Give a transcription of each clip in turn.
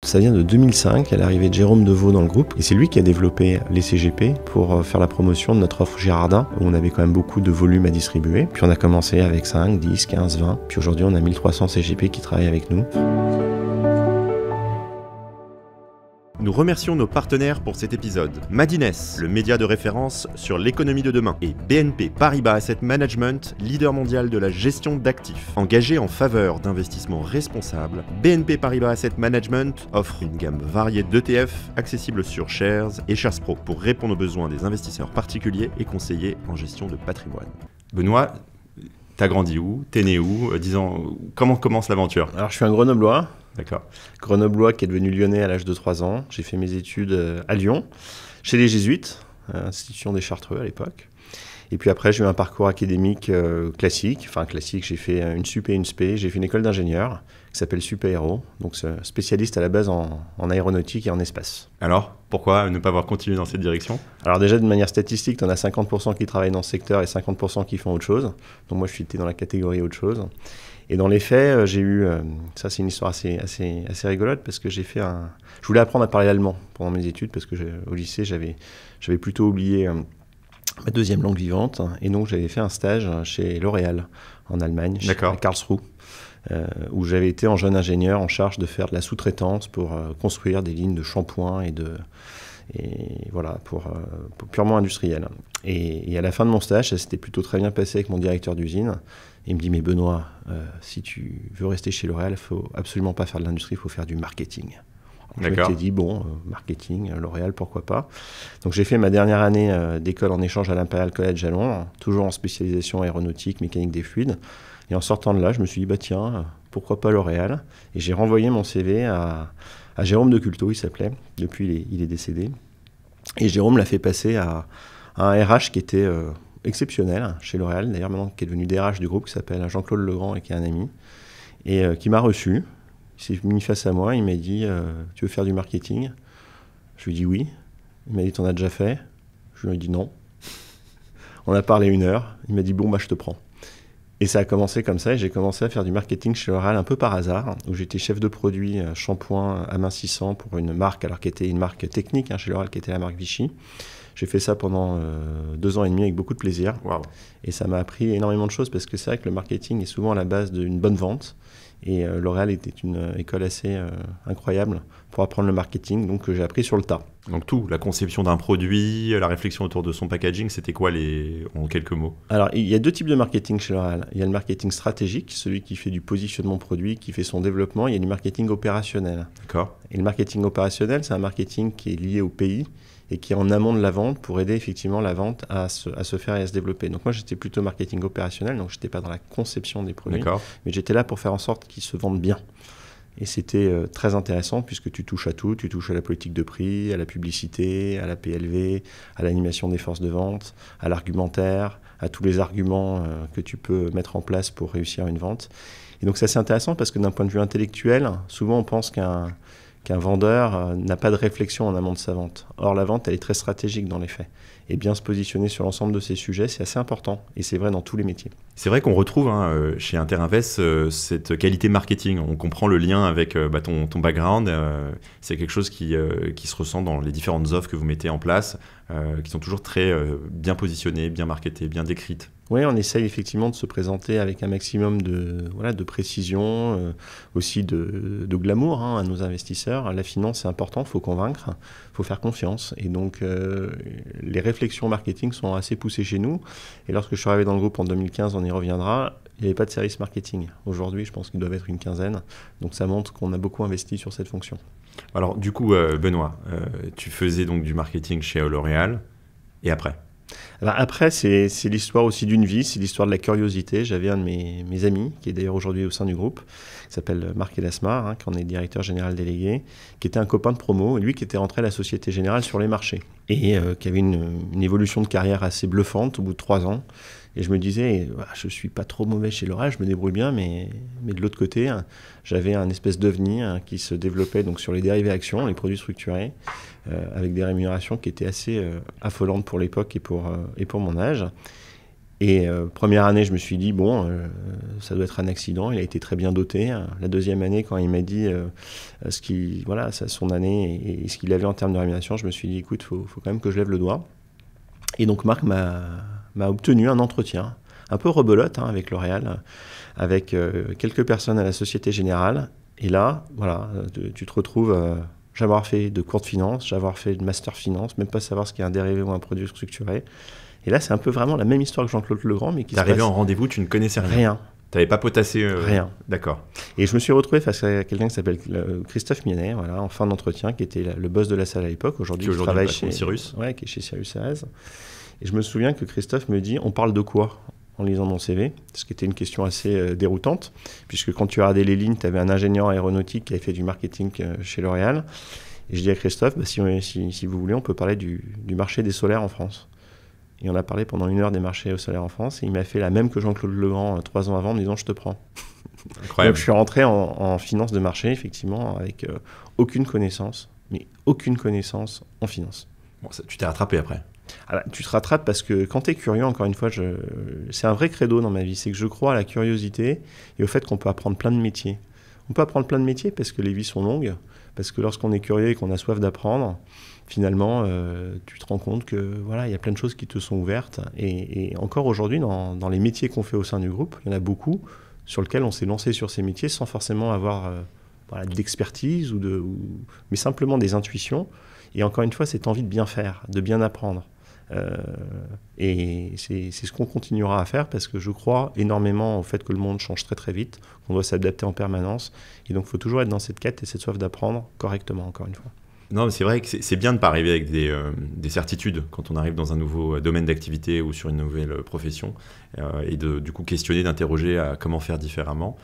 Ça vient de 2005, à l'arrivée de Jérôme Deveau dans le groupe, et c'est lui qui a développé les CGP pour faire la promotion de notre offre Girardin, où on avait quand même beaucoup de volume à distribuer. Puis on a commencé avec 5, 10, 15, 20, puis aujourd'hui on a 1300 CGP qui travaillent avec nous. Nous remercions nos partenaires pour cet épisode. Madines, le média de référence sur l'économie de demain. Et BNP Paribas Asset Management, leader mondial de la gestion d'actifs. Engagé en faveur d'investissements responsables, BNP Paribas Asset Management offre une gamme variée d'ETF accessibles sur Shares et Shares Pro pour répondre aux besoins des investisseurs particuliers et conseillers en gestion de patrimoine. Benoît, t'as grandi où? T'es né où? Disons, comment commence l'aventure? Alors je suis un Grenoblois. D'accord. Grenoblois qui est devenu lyonnais à l'âge de 3 ans. J'ai fait mes études à Lyon, chez les Jésuites, institution des Chartreux à l'époque. Et puis après, j'ai eu un parcours académique classique. J'ai fait une sup et une spé. J'ai fait une école d'ingénieur qui s'appelle Supaéro, donc spécialiste à la base en aéronautique et en espace. Alors, pourquoi ne pas avoir continué dans cette direction? Alors déjà, de manière statistique, tu en as 50% qui travaillent dans ce secteur et 50% qui font autre chose. Donc moi, je suis dans la catégorie autre chose. Et dans les faits, j'ai eu... ça, c'est une histoire assez rigolote parce que je voulais apprendre à parler allemand pendant mes études parce que au lycée, j'avais plutôt oublié ma deuxième langue vivante. Et donc, j'avais fait un stage chez L'Oréal en Allemagne, à Karlsruhe, où j'avais été en jeune ingénieur en charge de faire de la sous-traitance pour construire des lignes de shampoing pour purement industriel. Et à la fin de mon stage, ça s'était plutôt très bien passé avec mon directeur d'usine. Il me dit, mais Benoît, si tu veux rester chez L'Oréal, il ne faut absolument pas faire de l'industrie, il faut faire du marketing. Je m'étais dit, marketing, L'Oréal, pourquoi pas. Donc j'ai fait ma dernière année d'école en échange à l'Imperial College à Londres, toujours en spécialisation aéronautique, mécanique des fluides. Et en sortant de là, je me suis dit, tiens, pourquoi pas L'Oréal? Et j'ai renvoyé mon CV à Jérôme de Culto, il s'appelait. Depuis, il est décédé. Et Jérôme l'a fait passer à un RH qui était exceptionnel chez L'Oréal, d'ailleurs maintenant qui est devenu DRH du groupe, qui s'appelle Jean-Claude Legrand et qui est un ami, et qui m'a reçu. Il s'est mis face à moi, il m'a dit « Tu veux faire du marketing ?» Je lui ai dit « Oui ». Il m'a dit « T'en as déjà fait ?» Je lui ai dit « Non ». On a parlé 1 heure, il m'a dit « Bon, je te prends ». Et ça a commencé comme ça, et j'ai commencé à faire du marketing chez L'Oréal un peu par hasard, où j'étais chef de produit shampoing amincissant pour une marque, alors qui était une marque technique chez L'Oréal, qui était la marque Vichy. J'ai fait ça pendant 2 ans et demi avec beaucoup de plaisir. Wow. Et ça m'a appris énormément de choses parce que c'est vrai que le marketing est souvent à la base d'une bonne vente. Et L'Oréal était une école assez incroyable pour apprendre le marketing, donc j'ai appris sur le tas. Donc tout, la conception d'un produit, la réflexion autour de son packaging, c'était quoi en quelques mots? Alors il y a 2 types de marketing chez L'Oréal. Il y a le marketing stratégique, celui qui fait du positionnement produit, qui fait son développement. Il y a du marketing opérationnel. D'accord. Et le marketing opérationnel, c'est un marketing qui est lié au pays et qui est en amont de la vente pour aider effectivement la vente à se faire et à se développer. Donc moi, j'étais plutôt marketing opérationnel, donc je n'étais pas dans la conception des produits, mais j'étais là pour faire en sorte qu'ils se vendent bien. Et c'était très intéressant puisque tu touches à tout, tu touches à la politique de prix, à la publicité, à la PLV, à l'animation des forces de vente, à l'argumentaire, à tous les arguments que tu peux mettre en place pour réussir une vente. Et donc c'est assez intéressant parce que d'un point de vue intellectuel, souvent on pense qu'un vendeur n'a pas de réflexion en amont de sa vente. Or, la vente, elle est très stratégique dans les faits. Et bien se positionner sur l'ensemble de ces sujets, c'est assez important. Et c'est vrai dans tous les métiers. C'est vrai qu'on retrouve chez Interinvest cette qualité marketing. On comprend le lien avec ton background. C'est quelque chose qui se ressent dans les différentes offres que vous mettez en place, qui sont toujours très bien positionnées, bien marketées, bien décrites. Oui, on essaye effectivement de se présenter avec un maximum de précision, aussi de glamour à nos investisseurs. La finance, c'est important, il faut convaincre, il faut faire confiance. Et donc, les réflexions marketing sont assez poussées chez nous. Et lorsque je suis arrivé dans le groupe en 2015, on y reviendra, il n'y avait pas de service marketing. Aujourd'hui, je pense qu'ils doivent être une quinzaine. Donc, ça montre qu'on a beaucoup investi sur cette fonction. Alors, du coup, Benoît, tu faisais donc du marketing chez L'Oréal. Et après ? Alors après, c'est l'histoire aussi d'une vie, c'est l'histoire de la curiosité. J'avais un de mes amis, qui est d'ailleurs aujourd'hui au sein du groupe, qui s'appelle Marc Elasmar, qui en est directeur général délégué, qui était un copain de promo, et lui qui était rentré à la Société Générale sur les marchés, et qui avait une évolution de carrière assez bluffante au bout de 3 ans. Et je me disais, je ne suis pas trop mauvais chez L'Oréal, je me débrouille bien, mais de l'autre côté, j'avais un espèce d'ovni qui se développait donc, sur les dérivés actions, les produits structurés, avec des rémunérations qui étaient assez affolantes pour l'époque et pour mon âge. Et première année, je me suis dit, bon, ça doit être un accident. Il a été très bien doté. La deuxième année, quand il m'a dit son année et ce qu'il avait en termes de rémunération, je me suis dit, écoute, faut quand même que je lève le doigt. Et donc Marc m'a obtenu un entretien, un peu rebelote avec L'Oréal, avec quelques personnes à la Société Générale. Et là, voilà, tu te retrouves... j'avoir fait de cours de finance, j'avoir fait de master finance, même pas savoir ce qu'est un dérivé ou un produit structuré. Et là, c'est un peu vraiment la même histoire que Jean-Claude Legrand, mais qui T'es arrivé en rendez-vous, tu ne connaissais rien. Rien. T'avais pas potassé Rien. D'accord. Et je me suis retrouvé face à quelqu'un qui s'appelle Christophe Miennet, voilà, en fin d'entretien, qui était le boss de la salle à l'époque, aujourd'hui qui travaille chez Cyrus. Ouais, qui est chez Cyrus Saez. Et je me souviens que Christophe me dit, on parle de quoi en lisant mon CV, ce qui était une question assez déroutante, puisque quand tu regardais les lignes, tu avais un ingénieur aéronautique qui avait fait du marketing chez L'Oréal. Et je dis à Christophe, si vous voulez, on peut parler du marché des solaires en France. Et on a parlé pendant 1 heure des marchés solaires en France. Et il m'a fait la même que Jean-Claude Legrand 3 ans avant, en me disant, je te prends. Incroyable. Donc je suis rentré en finance de marché, effectivement, avec aucune connaissance, mais aucune connaissance en finance. Bon, tu t'es rattrapé après. Alors, tu te rattrapes parce que quand tu es curieux, encore une fois, c'est un vrai credo dans ma vie, c'est que je crois à la curiosité et au fait qu'on peut apprendre plein de métiers. On peut apprendre plein de métiers parce que les vies sont longues, parce que lorsqu'on est curieux et qu'on a soif d'apprendre, finalement, tu te rends compte que voilà, il y a plein de choses qui te sont ouvertes. Et encore aujourd'hui, dans les métiers qu'on fait au sein du groupe, il y en a beaucoup sur lesquels on s'est lancé sur ces métiers sans forcément avoir d'expertise, mais simplement des intuitions. Et encore une fois, cette envie de bien faire, de bien apprendre. Et c'est ce qu'on continuera à faire parce que je crois énormément au fait que le monde change très très vite, qu'on doit s'adapter en permanence. Et donc, il faut toujours être dans cette quête et cette soif d'apprendre correctement, encore une fois. Non, mais c'est vrai que c'est bien de ne pas arriver avec des certitudes quand on arrive dans un nouveau domaine d'activité ou sur une nouvelle profession et du coup questionner, d'interroger à comment faire différemment.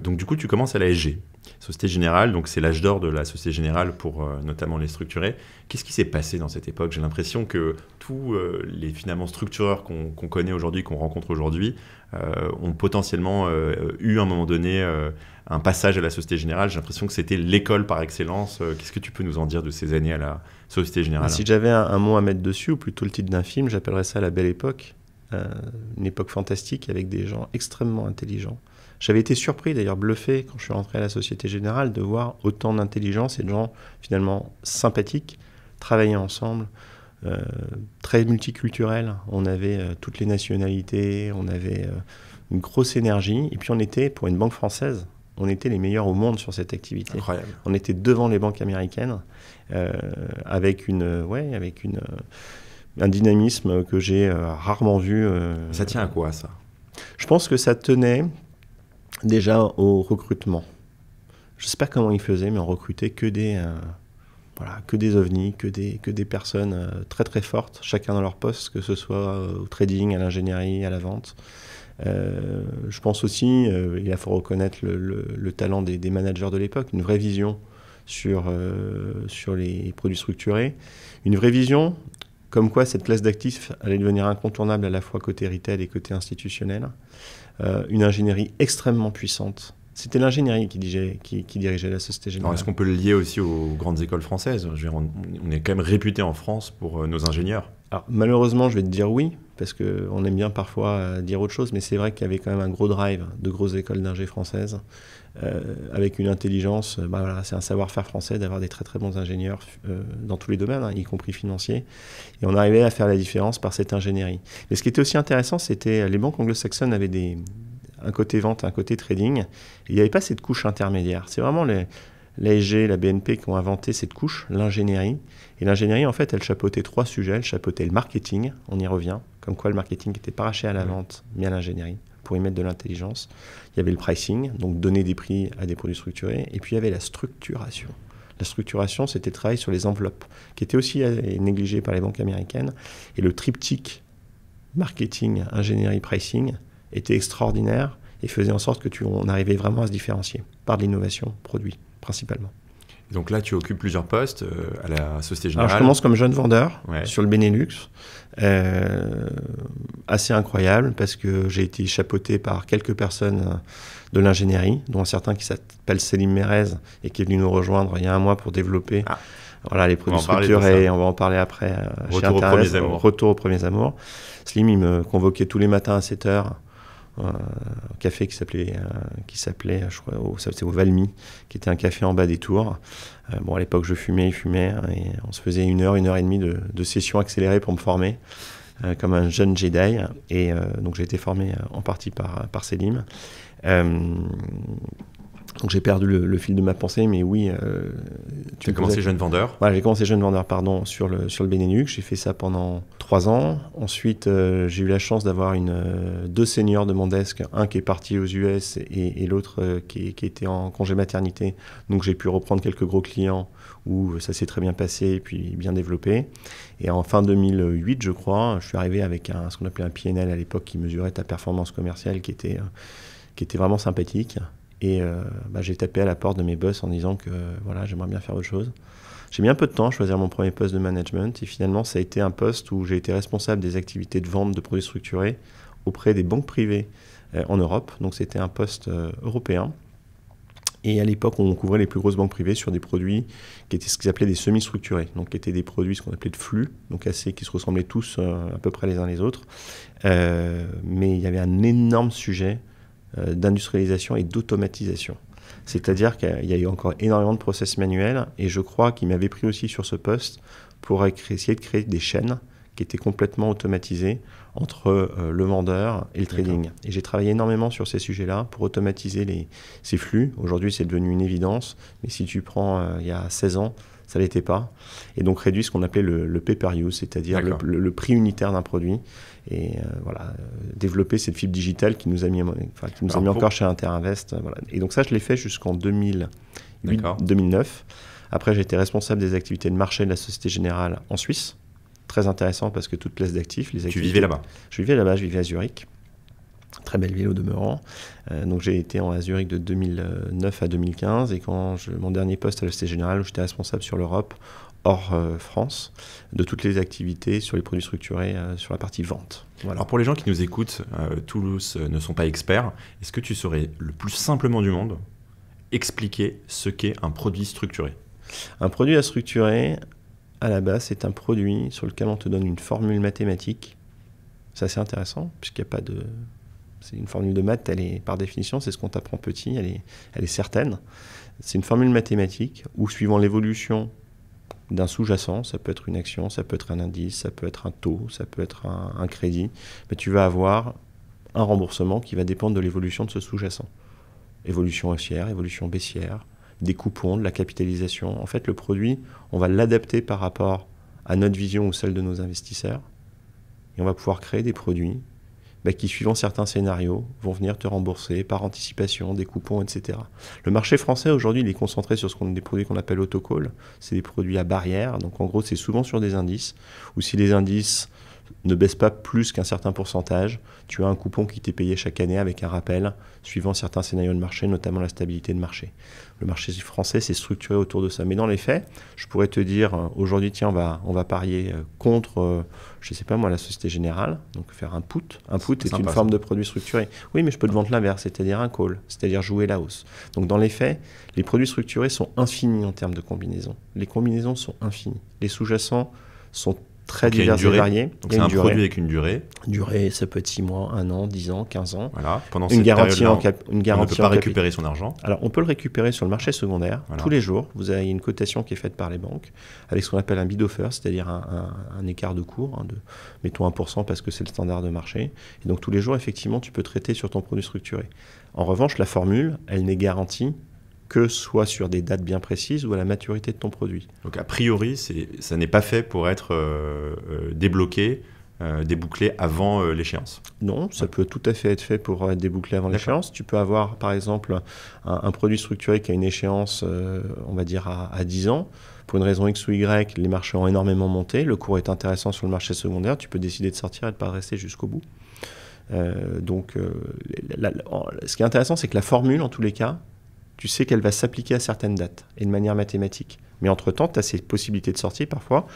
Donc du coup, tu commences à la SG, Société Générale, donc c'est l'âge d'or de la Société Générale pour notamment les structurés. Qu'est-ce qui s'est passé dans cette époque ? J'ai l'impression que tous les finalement structureurs qu'on connaît aujourd'hui, qu'on rencontre aujourd'hui, ont potentiellement eu à un moment donné un passage à la Société Générale. J'ai l'impression que c'était l'école par excellence. Qu'est-ce que tu peux nous en dire de ces années à la Société Générale ? Si j'avais un mot à mettre dessus, ou plutôt le titre d'un film, j'appellerais ça La Belle Époque. Une époque fantastique avec des gens extrêmement intelligents. J'avais été surpris, d'ailleurs bluffé, quand je suis rentré à la Société Générale, de voir autant d'intelligence et de gens finalement sympathiques, travailler ensemble, très multiculturels. On avait toutes les nationalités, on avait une grosse énergie. Et puis on était, pour une banque française, on était les meilleurs au monde sur cette activité. Incroyable. On était devant les banques américaines, avec un dynamisme que j'ai rarement vu. Ça tient à quoi, ça ? Je pense que ça tenait déjà au recrutement. Je ne sais pas comment ils faisaient, mais on recrutait que des ovnis, que des personnes très très fortes, chacun dans leur poste, que ce soit au trading, à l'ingénierie, à la vente. Je pense aussi, il faut reconnaître le talent des managers de l'époque, une vraie vision sur les produits structurés, une vraie vision comme quoi cette classe d'actifs allait devenir incontournable à la fois côté retail et côté institutionnel. Une ingénierie extrêmement puissante. C'était l'ingénierie qui dirigeait la Société Générale. Alors, est-ce qu'on peut le lier aussi aux grandes écoles françaises ? Je veux dire, on est quand même réputé en France pour nos ingénieurs. Alors, malheureusement, je vais te dire oui, parce qu'on aime bien parfois dire autre chose, mais c'est vrai qu'il y avait quand même un gros drive de grosses écoles d'ingé françaises, avec une intelligence, c'est un savoir-faire français d'avoir des très très bons ingénieurs dans tous les domaines, y compris financiers. Et on arrivait à faire la différence par cette ingénierie. Mais ce qui était aussi intéressant, c'était les banques anglo-saxonnes avaient un côté vente, un côté trading. Et il n'y avait pas cette couche intermédiaire. C'est vraiment l'ASG, la BNP qui ont inventé cette couche, l'ingénierie. Et l'ingénierie, en fait, elle chapeautait 3 sujets. Elle chapeautait le marketing, on y revient, comme quoi le marketing n'était pas raché à la vente, mais à l'ingénierie, pour y mettre de l'intelligence. Il y avait le pricing, donc donner des prix à des produits structurés. Et puis il y avait la structuration. La structuration, c'était le travail sur les enveloppes, qui était aussi négligé par les banques américaines. Et le triptyque marketing, ingénierie, pricing était extraordinaire et faisait en sorte on arrivait vraiment à se différencier par de l'innovation produit, principalement. Donc là, tu occupes plusieurs postes à la Société Générale. Alors, je commence comme jeune vendeur sur le Benelux. Assez incroyable parce que j'ai été chapeauté par quelques personnes de l'ingénierie, dont un certain qui s'appelle Selim Merez et qui est venu nous rejoindre il y a un mois pour développer Voilà, les produits structurés, on va en parler après. Retour aux premiers amours. Retour aux premiers amours. Slim, il me convoquait tous les matins à 7h. Un café qui s'appelait, je crois, c'était au Valmy, qui était un café en bas des Tours. À l'époque, je fumais, il fumait, et on se faisait 1 heure et demie de sessions accélérées pour me former, comme un jeune Jedi. Et donc, j'ai été formé en partie par Selim. Donc j'ai perdu le fil de ma pensée, mais oui. Tu as commencé jeune vendeur. Voilà, j'ai commencé jeune vendeur, sur le Benelux. J'ai fait ça pendant 3 ans. Ensuite, j'ai eu la chance d'avoir 2 seniors de mon desk, un qui est parti aux US et l'autre qui était en congé maternité. Donc j'ai pu reprendre quelques gros clients où ça s'est très bien passé et puis bien développé. Et en fin 2008, je crois, je suis arrivé avec ce qu'on appelait un PNL à l'époque qui mesurait ta performance commerciale, qui était vraiment sympathique. Et j'ai tapé à la porte de mes boss en disant que j'aimerais bien faire autre chose. J'ai mis un peu de temps à choisir mon premier poste de management et finalement ça a été un poste où j'ai été responsable des activités de vente de produits structurés auprès des banques privées en Europe. Donc c'était un poste européen. Et à l'époque, on couvrait les plus grosses banques privées sur des produits qui étaient ce qu'ils appelaient des semi-structurés, donc qui étaient des produits ce qu'on appelait de flux, donc qui se ressemblaient tous à peu près les uns les autres. Mais il y avait un énorme sujet d'industrialisation et d'automatisation. C'est-à-dire qu'il y a eu encore énormément de process manuels et je crois qu'il m'avait pris aussi sur ce poste pour essayer de créer des chaînes qui étaient complètement automatisées entre le vendeur et le trading. D'accord. Et j'ai travaillé énormément sur ces sujets-là pour automatiser ces flux. Aujourd'hui, c'est devenu une évidence, mais si tu prends il y a 16 ans, ça ne l'était pas. Et donc réduit ce qu'on appelait le pay-per-use, c'est-à-dire le prix unitaire d'un produit. Et développer cette fibre digitale qui nous a mis encore chez Interinvest. Voilà. Et donc ça, je l'ai fait jusqu'en 2008-2009. Après, j'ai été responsable des activités de marché de la Société Générale en Suisse. Très intéressant parce que toute classe d'actifs. Tu vivais là-bas? Je vivais là-bas, je vivais à Zurich. Très belle ville au demeurant. Donc j'ai été à Zurich de 2009 à 2015 et mon dernier poste à la Société Générale où j'étais responsable sur l'Europe, hors France, de toutes les activités sur les produits structurés sur la partie vente. Voilà. Alors pour les gens qui nous écoutent, tous ne sont pas experts, est-ce que tu saurais le plus simplement du monde expliquer ce qu'est un produit structuré? Un produit à structurer, à la base, c'est un produit sur lequel on te donne une formule mathématique. C'est assez intéressant, puisqu'il n'y a pas de... C'est une formule de maths, par définition, c'est ce qu'on t'apprend petit, elle est certaine. C'est une formule mathématique où, suivant l'évolution d'un sous-jacent, ça peut être une action, ça peut être un indice, ça peut être un taux, ça peut être un crédit, mais tu vas avoir un remboursement qui va dépendre de l'évolution de ce sous-jacent. Évolution haussière, évolution baissière, des coupons, de la capitalisation. En fait, le produit, on va l'adapter par rapport à notre vision ou celle de nos investisseurs et on va pouvoir créer des produits qui, suivant certains scénarios, vont venir te rembourser par anticipation, des coupons, etc. Le marché français, aujourd'hui, il est concentré sur des produits qu'on appelle autocall. C'est des produits à barrière. Donc, en gros, c'est souvent sur des indices. Ou si les indices ne baissent pas plus qu'un certain pourcentage, tu as un coupon qui t'est payé chaque année avec un rappel, suivant certains scénarios de marché, notamment la stabilité de marché. Le marché français s'est structuré autour de ça. Mais dans les faits, je pourrais te dire, aujourd'hui, tiens, on va parier contre, je ne sais pas moi, la Société Générale, donc faire un put. Un put est une forme de produit structuré. Oui, mais je peux te vendre l'inverse, c'est-à-dire un call, c'est-à-dire jouer la hausse. Donc dans les faits, les produits structurés sont infinis en termes de combinaisons. Les combinaisons sont infinies. Les sous-jacents sont très divers et variés. Donc c'est un produit avec une durée. Durée, ça peut être 6 mois, 1 an, 10 ans, 15 ans. Voilà. Pendant une cette garantie période-là, on ne peut pas récupérer son argent. Alors, on peut le récupérer sur le marché secondaire tous les jours. Vous avez une cotation qui est faite par les banques avec ce qu'on appelle un bid offer, c'est-à-dire un écart de cours, mettons 1% parce que c'est le standard de marché. Et donc, tous les jours, effectivement, tu peux traiter sur ton produit structuré. En revanche, la formule, elle n'est garantie que soit sur des dates bien précises ou à la maturité de ton produit. Donc a priori, ça n'est pas fait pour être débloqué, débouclé avant l'échéance. Non, ça peut tout à fait être fait pour être débouclé avant l'échéance. Tu peux avoir par exemple un produit structuré qui a une échéance, on va dire à 10 ans. Pour une raison X ou Y, les marchés ont énormément monté, le cours est intéressant sur le marché secondaire, tu peux décider de sortir et de ne pas rester jusqu'au bout. Ce qui est intéressant, c'est que la formule, en tous les cas, tu sais qu'elle va s'appliquer à certaines dates et de manière mathématique. Mais entre-temps, tu as ces possibilités de sortie. Parfois,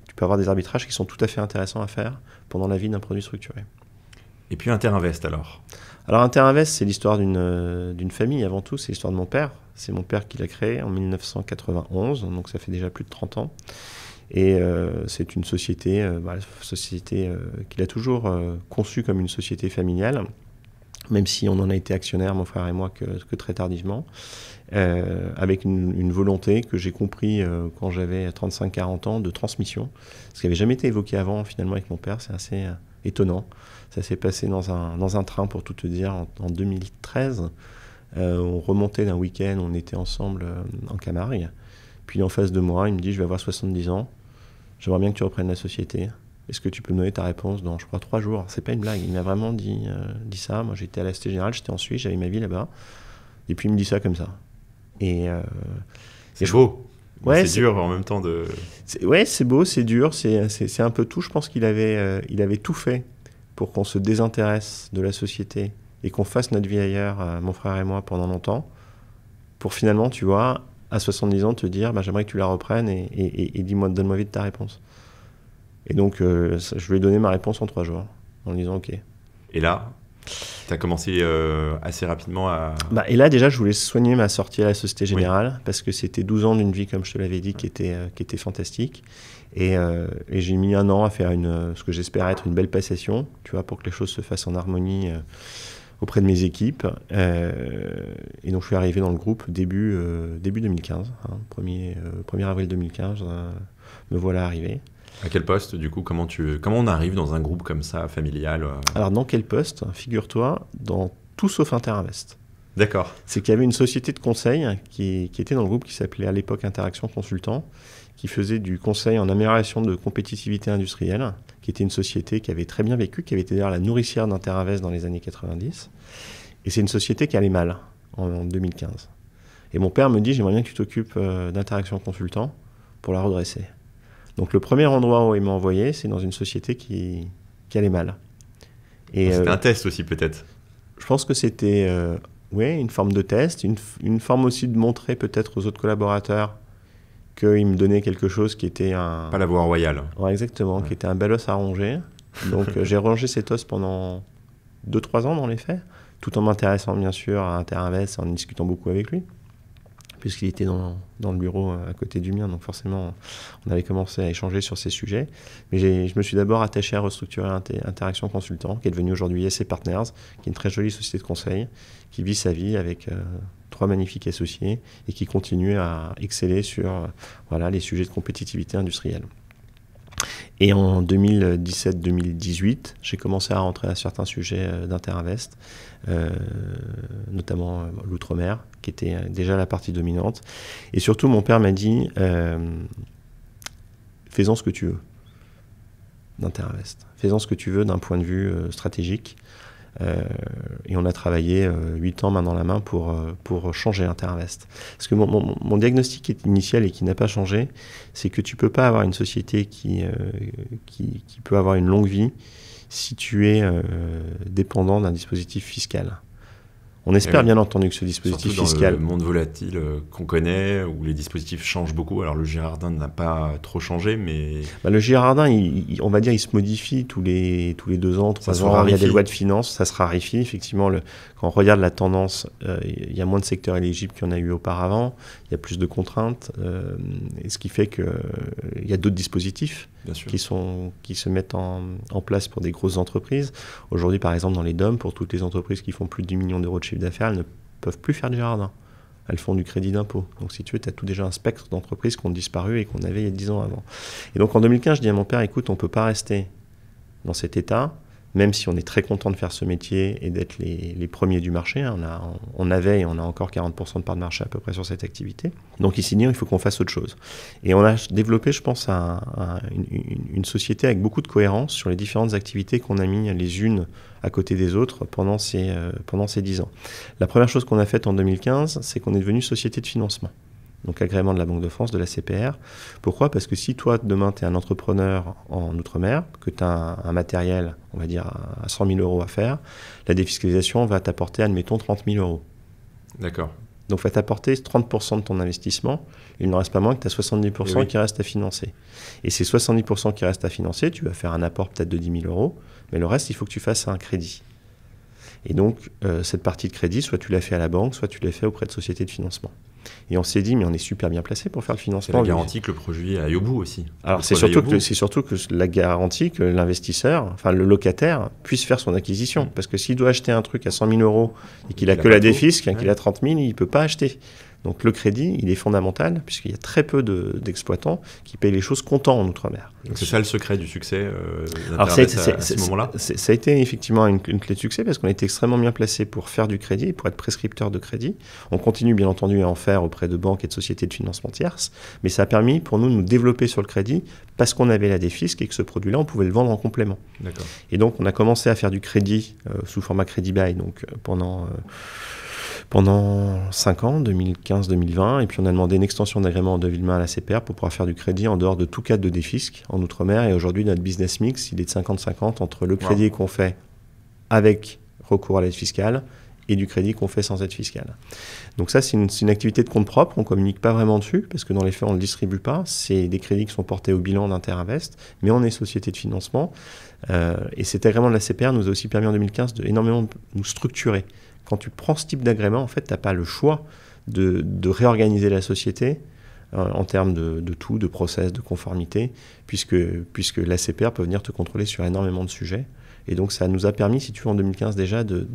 tu peux avoir des arbitrages qui sont tout à fait intéressants à faire pendant la vie d'un produit structuré. Et puis Interinvest alors? Alors Interinvest, c'est l'histoire d'une famille avant tout, c'est l'histoire de mon père. C'est mon père qui l'a créé en 1991, donc ça fait déjà plus de 30 ans. Et c'est une société, qu'il a toujours conçue comme une société familiale, même si on en a été actionnaire, mon frère et moi, que très tardivement, avec une volonté que j'ai compris quand j'avais 35-40 ans de transmission, ce qui n'avait jamais été évoqué avant finalement avec mon père, c'est assez étonnant. Ça s'est passé dans un train, pour tout te dire, en 2013. On remontait d'un week-end, on était ensemble en Camargue. Puis en face de moi, il me dit, je vais avoir 70 ans, j'aimerais bien que tu reprennes la société. Est-ce que tu peux me donner ta réponse dans, je crois, 3 jours? C'est pas une blague, il m'a vraiment dit ça. Moi, j'étais à la Société Générale, j'étais en Suisse, j'avais ma vie là-bas. Et puis il me dit ça comme ça. C'est beau. Ouais, c'est dur en même temps de... Ouais, c'est beau, c'est dur, c'est un peu tout. Je pense qu'il avait tout fait pour qu'on se désintéresse de la société et qu'on fasse notre vie ailleurs, mon frère et moi, pendant longtemps, pour finalement, tu vois, à 70 ans, te dire, j'aimerais que tu la reprennes et donne-moi vite ta réponse. Et donc, je lui ai donné ma réponse en 3 jours, en disant OK. Et là, tu as commencé assez rapidement à... Et là, déjà, je voulais soigner ma sortie à la Société Générale, parce que c'était 12 ans d'une vie, comme je te l'avais dit, qui était fantastique. Et j'ai mis 1 an à faire ce que j'espérais être une belle passation, tu vois, pour que les choses se fassent en harmonie auprès de mes équipes. Et donc, je suis arrivé dans le groupe début 2015, 1er avril 2015, me voilà arrivé. À quel poste, du coup, comment on arrive dans un groupe comme ça, familial Alors, dans quel poste? Figure-toi, dans tout sauf Interinvest. D'accord. C'est qu'il y avait une société de conseil qui était dans le groupe, qui s'appelait à l'époque Interaction Consultant, qui faisait du conseil en amélioration de compétitivité industrielle, qui était une société qui avait très bien vécu, qui avait été d'ailleurs la nourricière d'Interinvest dans les années 90. Et c'est une société qui allait mal en 2015. Et mon père me dit, j'aimerais bien que tu t'occupes d'Interaction Consultant pour la redresser. Donc le premier endroit où il m'a envoyé, c'est dans une société qui allait mal. Et c'était un test aussi peut-être? Je pense que c'était une forme de test, une forme aussi de montrer peut-être aux autres collaborateurs qu'il me donnait quelque chose qui était un... Pas la voie royale. Ouais, exactement, qui était un bel os à ronger. Donc j'ai rongé cet os pendant 2-3 ans dans les faits, tout en m'intéressant bien sûr à Interinvest, en discutant beaucoup avec lui, puisqu'il était dans le bureau à côté du mien, donc forcément on avait commencé à échanger sur ces sujets. Mais je me suis d'abord attaché à restructurer Interaction Consultant, qui est devenu aujourd'hui SC Partners, qui est une très jolie société de conseil, qui vit sa vie avec 3 magnifiques associés et qui continue à exceller sur les sujets de compétitivité industrielle. Et en 2017-2018, j'ai commencé à rentrer à certains sujets d'Interinvest, notamment l'outre-mer, qui était déjà la partie dominante. Et surtout, mon père m'a dit, fais-en ce que tu veux d'Interinvest. Fais-en ce que tu veux d'un point de vue stratégique. Et on a travaillé 8 ans main dans la main pour changer Interinvest. Parce que mon diagnostic initial et qui n'a pas changé, c'est que tu ne peux pas avoir une société qui peut avoir une longue vie si tu es dépendant d'un dispositif fiscal. On espère bien entendu que ce dispositif fiscal... Surtout dans le monde volatile qu'on connaît, où les dispositifs changent beaucoup. Alors le Girardin n'a pas trop changé, mais... le Girardin, on va dire, il se modifie tous les 2 ans, 3 ans. Il y a des lois de finances, ça se raréfie. Effectivement, quand on regarde la tendance, il y a moins de secteurs éligibles qu'il y en a eu auparavant. Il y a plus de contraintes, et ce qui fait qu'il y a d'autres dispositifs qui se mettent en place pour des grosses entreprises. Aujourd'hui, par exemple, dans les DOM, pour toutes les entreprises qui font plus de 10 millions d'euros de chiffre d'affaires, elles ne peuvent plus faire du Girardin. Elles font du crédit d'impôt. Donc, si tu veux, tu as tout déjà un spectre d'entreprises qui ont disparu et qu'on avait il y a 10 ans avant. Et donc, en 2015, je dis à mon père, écoute, on ne peut pas rester dans cet état, même si on est très content de faire ce métier et d'être les premiers du marché. On avait et on a encore 40% de part de marché à peu près sur cette activité. Donc ici, il faut qu'on fasse autre chose. Et on a développé, je pense, une société avec beaucoup de cohérence sur les différentes activités qu'on a mis les unes à côté des autres pendant ces 10 ans. La première chose qu'on a faite en 2015, c'est qu'on est devenu société de financement. Donc agrément de la Banque de France, de la CPR. Pourquoi? Parce que si toi, demain, tu es un entrepreneur en Outre-mer, que tu as un matériel, on va dire, à 100 000 euros à faire, la défiscalisation va t'apporter, admettons, 30 000 euros. D'accord. Donc, va t'apporter 30% de ton investissement. Il n'en reste pas moins que tu as 70% qui restent à financer. Et ces 70% qui restent à financer, tu vas faire un apport peut-être de 10 000 euros, mais le reste, il faut que tu fasses un crédit. Et donc, cette partie de crédit, soit tu l'as fait à la banque, soit tu l'as fait auprès de sociétés de financement. Et on s'est dit, mais on est super bien placé pour faire le financement. C'est la garantie que le produit aille au bout aussi. Alors, c'est surtout que la garantie que l'investisseur, enfin le locataire, puisse faire son acquisition. Parce que s'il doit acheter un truc à 100 000 euros et qu'il a que la défisque, qu'il a 30 000, il ne peut pas acheter. Donc le crédit, il est fondamental, puisqu'il y a très peu d'exploitants qui payent les choses comptant en Outre-mer. Donc c'est ça le secret du succès Alors à ce moment-là. Ça a été effectivement une clé de succès, parce qu'on était extrêmement bien placé pour faire du crédit et pour être prescripteur de crédit. On continue bien entendu à en faire auprès de banques et de sociétés de financement tierces, mais ça a permis pour nous de nous développer sur le crédit, parce qu'on avait la défisque et que ce produit-là, on pouvait le vendre en complément. D'accord. Et donc on a commencé à faire du crédit sous format crédit bail, donc pendant 5 ans, 2015-2020, et puis on a demandé une extension d'agrément de Villemain à la CPR pour pouvoir faire du crédit en dehors de tout cadre de défisque en Outre-mer. Et aujourd'hui, notre business mix, il est de 50-50 entre le crédit qu'on fait avec recours à l'aide fiscale et du crédit qu'on fait sans aide fiscale. Donc ça, c'est une activité de compte propre, on ne communique pas vraiment dessus, parce que dans les faits, on ne le distribue pas. C'est des crédits qui sont portés au bilan d'Interinvest, mais on est société de financement. Et cet agrément de la CPR nous a aussi permis en 2015 d'énormément nous structurer. Quand tu prends ce type d'agrément, en fait, tu n'as pas le choix de réorganiser la société en termes de tout, de process, de conformité, puisque la CPR peut venir te contrôler sur énormément de sujets. Et donc, ça nous a permis, si tu veux, en 2015 déjà, de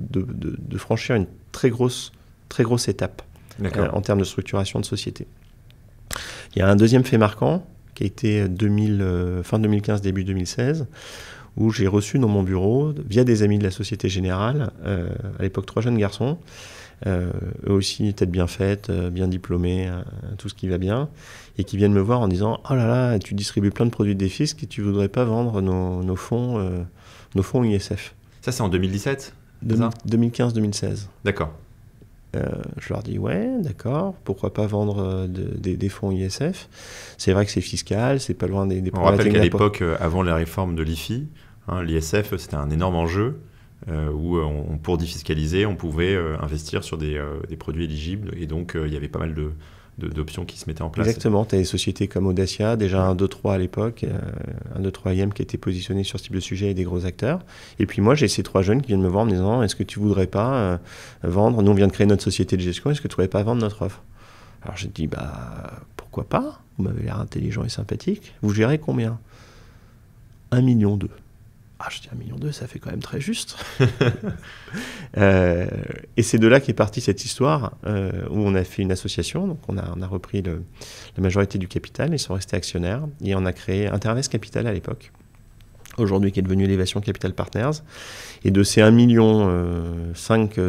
franchir une très grosse étape en termes de structuration de société. Il y a un deuxième fait marquant qui a été fin 2015, début 2016, où j'ai reçu dans mon bureau, via des amis de la Société Générale, à l'époque 3 jeunes garçons, eux aussi tête bien faite, bien diplômés, tout ce qui va bien, et qui viennent me voir en disant « Oh là là, tu distribues plein de produits de défisque et tu voudrais pas vendre nos fonds ISF ». Ça, c'est en 2017 2015-2016. D'accord. Je leur dis ouais, d'accord, pourquoi pas vendre des fonds ISF. C'est vrai que c'est fiscal, c'est pas loin des problématiques. On rappelle qu'à l'époque, avant la réforme de l'IFI, l'ISF c'était un énorme enjeu où pour défiscaliser, on pouvait investir sur des produits éligibles et donc il y avait pas mal d'options qui se mettaient en place. Exactement, tu as des sociétés comme Audacia, déjà un 2-3 à l'époque, un 2-3e qui était positionné sur ce type de sujet et des gros acteurs. Et puis moi, j'ai ces 3 jeunes qui viennent me voir en me disant « Est-ce que tu voudrais pas vendre, nous on vient de créer notre société de gestion, est-ce que tu voudrais pas vendre notre offre ?» Alors j'ai dit « Pourquoi pas ? Vous m'avez l'air intelligent et sympathique. Vous gérez combien ?» 1,2 million. Ah, je dis 1,2 million, ça fait quand même très juste. Et c'est de là qu'est partie cette histoire où on a fait une association. Donc on a repris la majorité du capital, ils sont restés actionnaires et on a créé Interinvest Capital à l'époque. Aujourd'hui qui est devenu Elevation Capital Partners. Et de ces 1,5 million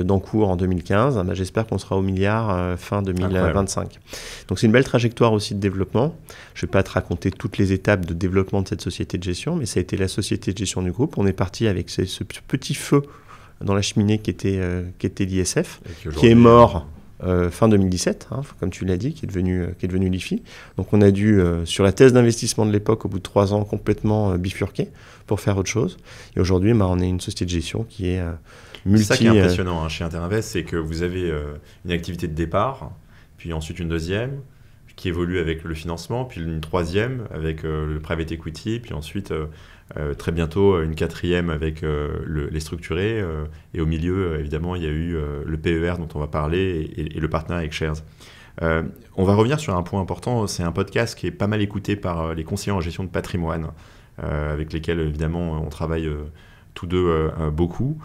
d'encours en 2015, j'espère qu'on sera au milliard fin 2025. Incroyable. Donc c'est une belle trajectoire aussi de développement. Je ne vais pas te raconter toutes les étapes de développement de cette société de gestion, mais ça a été la société de gestion du groupe. On est parti avec ce petit feu dans la cheminée qui était l'ISF, qui est mort fin 2017, comme tu l'as dit, qui est devenu l'IFI. Donc on a dû, sur la thèse d'investissement de l'époque, au bout de 3 ans, complètement bifurquer pour faire autre chose. Et aujourd'hui, on est une société de gestion qui est multi... C'est ça qui est impressionnant chez Interinvest, c'est que vous avez une activité de départ, puis ensuite une deuxième, qui évolue avec le financement, puis une troisième avec le private equity, puis ensuite très bientôt une quatrième avec les structurés, et au milieu évidemment il y a eu le PER dont on va parler et le partenariat avec Shares. On va revenir sur un point important, c'est un podcast qui est pas mal écouté par les conseillers en gestion de patrimoine, avec lesquels évidemment on travaille tous deux beaucoup.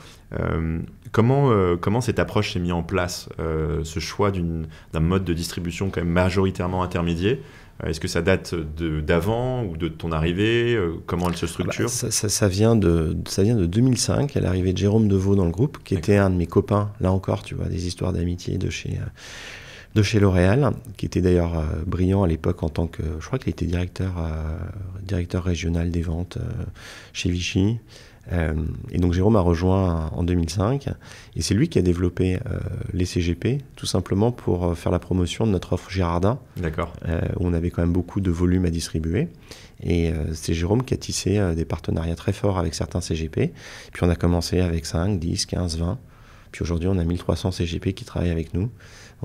Comment cette approche s'est mise en place, ce choix d'un mode de distribution quand même majoritairement intermédiaire? Est-ce que ça date d'avant ou de ton arrivée? Comment elle se structure? Ça vient de 2005, à l'arrivée de Jérôme Deveau dans le groupe, qui était un de mes copains, là encore, tu vois, des histoires d'amitié de chez L'Oréal, qui était d'ailleurs brillant à l'époque en tant que... Je crois qu'il était directeur régional des ventes chez Vichy. Et donc Jérôme a rejoint en 2005 et c'est lui qui a développé les CGP tout simplement pour faire la promotion de notre offre Girardin. D'accord. Où on avait quand même beaucoup de volume à distribuer et c'est Jérôme qui a tissé des partenariats très forts avec certains CGP. Puis on a commencé avec 5, 10, 15, 20. Puis aujourd'hui, on a 1300 CGP qui travaillent avec nous.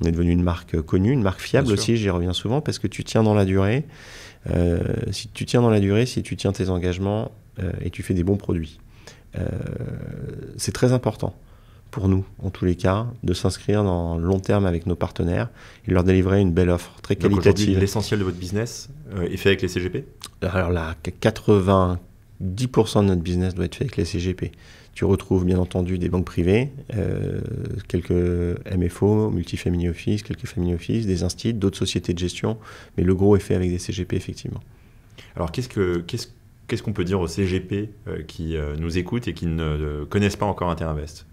On est devenu une marque connue, une marque fiable aussi, j'y reviens souvent, parce que tu tiens dans la durée. Si tu tiens dans la durée, si tu tiens tes engagements et tu fais des bons produits. C'est très important pour nous, en tous les cas, de s'inscrire dans le long terme avec nos partenaires et leur délivrer une belle offre très qualitative. Donc aujourd'hui, l'essentiel de votre business est fait avec les CGP ? Alors là, 90% de notre business doit être fait avec les CGP. Tu retrouves bien entendu des banques privées, quelques MFO, multifamily office, quelques family office, des instituts, d'autres sociétés de gestion, mais le gros est fait avec des CGP, effectivement. Alors qu'est-ce qu'on peut dire aux CGP qui nous écoutent et qui ne connaissent pas encore Interinvest ?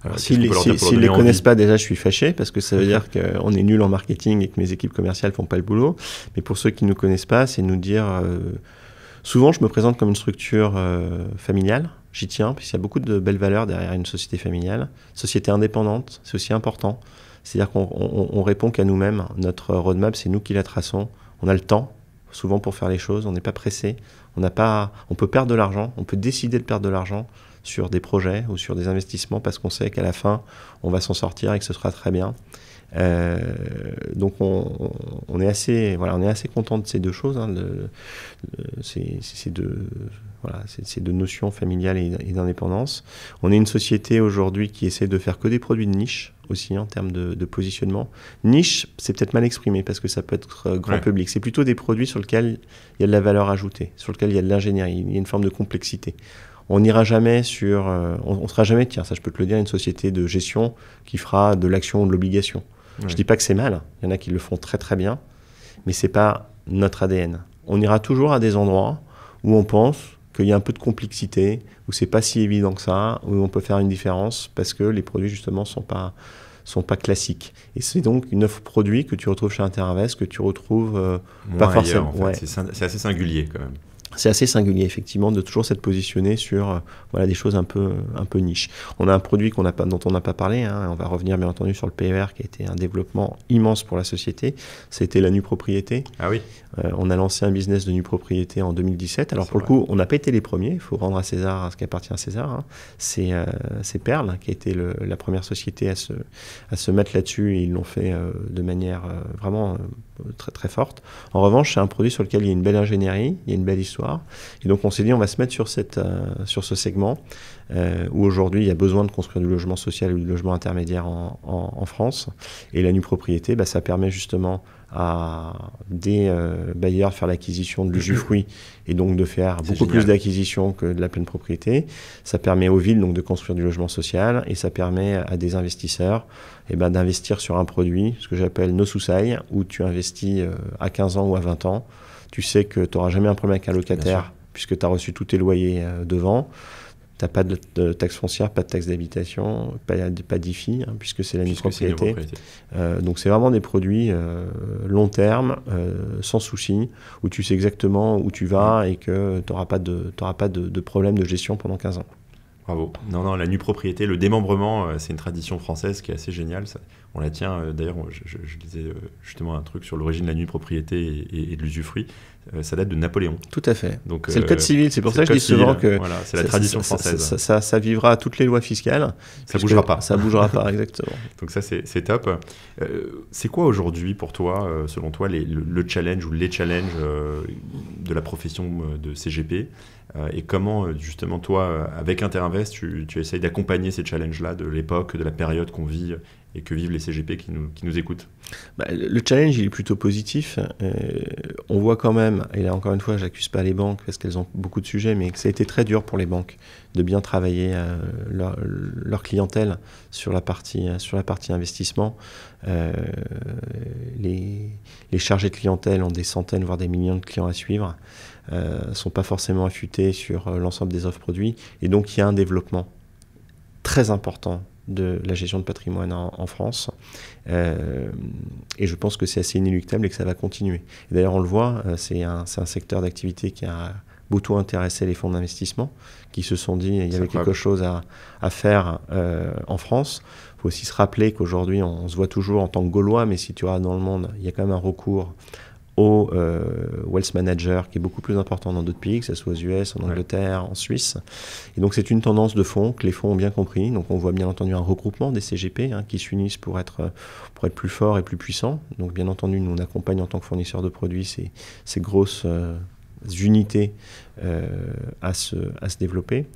Alors, s'ils ne les connaissent pas, déjà, je suis fâché parce que ça veut dire qu'on est nul en marketing et que mes équipes commerciales ne font pas le boulot. Mais pour ceux qui ne nous connaissent pas, c'est nous dire... souvent, je me présente comme une structure familiale. J'y tiens, puisqu'il y a beaucoup de belles valeurs derrière une société familiale. Société indépendante, c'est aussi important. C'est-à-dire qu'on répond qu'à nous-mêmes. Notre roadmap, c'est nous qui la traçons. On a le temps, souvent, pour faire les choses. On n'est pas pressé. On peut perdre de l'argent. On peut décider de perdre de l'argent sur des projets ou sur des investissements parce qu'on sait qu'à la fin, on va s'en sortir et que ce sera très bien. Donc on est assez content de ces deux choses, hein, ces deux notions familiales et d'indépendance. On est une société aujourd'hui qui essaie de faire que des produits de niche aussi en termes de positionnement. Niche, c'est peut-être mal exprimé parce que ça peut être grand public. C'est plutôt des produits sur lesquels il y a de la valeur ajoutée, sur lesquels il y a de l'ingénierie, il y a une forme de complexité. On n'ira jamais on sera jamais, tiens, ça je peux te le dire, une société de gestion qui fera de l'action ou de l'obligation. Je dis pas que c'est mal, il y en a qui le font très très bien, mais c'est pas notre ADN. On ira toujours à des endroits où on pense qu'il y a un peu de complexité, où c'est pas si évident que ça, où on peut faire une différence parce que les produits justement sont pas classiques. Et c'est donc une offre produit que tu retrouves chez Interinvest, que tu retrouves pas forcément. En fait. C'est assez singulier quand même. C'est assez singulier, effectivement, de toujours s'être positionné sur des choses un peu niches. On a un produit dont on n'a pas parlé, hein, on va revenir bien entendu sur le PER, qui a été un développement immense pour la société. C'était la nue propriété. Ah oui. On a lancé un business de nue propriété en 2017. Alors pour le coup, on n'a pas été les premiers, il faut rendre à César ce qui appartient à César. Hein. C'est Perle qui a été la première société à se mettre là-dessus, et ils l'ont fait de manière vraiment très très forte. En revanche, c'est un produit sur lequel il y a une belle ingénierie, il y a une belle histoire. Et donc on s'est dit, on va se mettre sur ce segment où aujourd'hui il y a besoin de construire du logement social ou du logement intermédiaire en France. Et la nue propriété, ça permet justement à des bailleurs de faire l'acquisition de l'usufruit et donc de faire beaucoup plus d'acquisitions que de la pleine propriété. Ça permet aux villes donc de construire du logement social et ça permet à des investisseurs d'investir sur un produit, ce que j'appelle no sous-sail, où tu investis à 15 ans ou à 20 ans. Tu sais que tu n'auras jamais un problème avec un locataire puisque tu as reçu tous tes loyers devant. Tu n'as pas de taxe foncière, pas de taxe d'habitation, pas d'IFI, hein, puisque c'est la nue propriété. Donc c'est vraiment des produits long terme, sans souci, où tu sais exactement où tu vas et que tu n'auras pas de problème de gestion pendant 15 ans. Bravo. Non, la nue propriété, le démembrement, c'est une tradition française qui est assez géniale. On la tient, d'ailleurs, je lisais justement un truc sur l'origine de la nue propriété et de l'usufruit. Ça date de Napoléon. Tout à fait. Donc, c'est le code civil, c'est pour ça que je dis souvent que c'est la tradition française. Ça vivra à toutes les lois fiscales. Ça ne bougera pas. Ça ne bougera pas, exactement. Donc ça, c'est top. C'est quoi aujourd'hui pour toi, selon toi, le challenge ou les challenges de la profession de CGP et comment, justement, toi, avec Interinvest, tu essayes d'accompagner ces challenges-là de l'époque, de la période qu'on vit et que vivent les CGP qui nous écoutent? Le challenge, il est plutôt positif. On voit quand même, et là encore une fois, j'accuse pas les banques parce qu'elles ont beaucoup de sujets, mais que ça a été très dur pour les banques de bien travailler leur clientèle sur la partie investissement. Les chargés de clientèle ont des centaines, voire des millions de clients à suivre, sont pas forcément affûtés sur l'ensemble des offres produits, et donc il y a un développement très important de la gestion de patrimoine en France. Et je pense que c'est assez inéluctable et que ça va continuer. Et d'ailleurs, on le voit, c'est un secteur d'activité qui a beaucoup intéressé les fonds d'investissement, qui se sont dit qu'il y avait quelque chose à faire en France. Il faut aussi se rappeler qu'aujourd'hui, on se voit toujours en tant que Gaulois, mais si tu regardes dans le monde, il y a quand même un recours au wealth manager qui est beaucoup plus important dans d'autres pays, que ce soit aux US, en Angleterre, en Suisse. Et donc c'est une tendance de fond que les fonds ont bien compris. Donc on voit bien entendu un regroupement des CGP qui s'unissent pour être plus forts et plus puissants. Donc bien entendu, nous on accompagne en tant que fournisseur de produits ces grosses unités à se développer.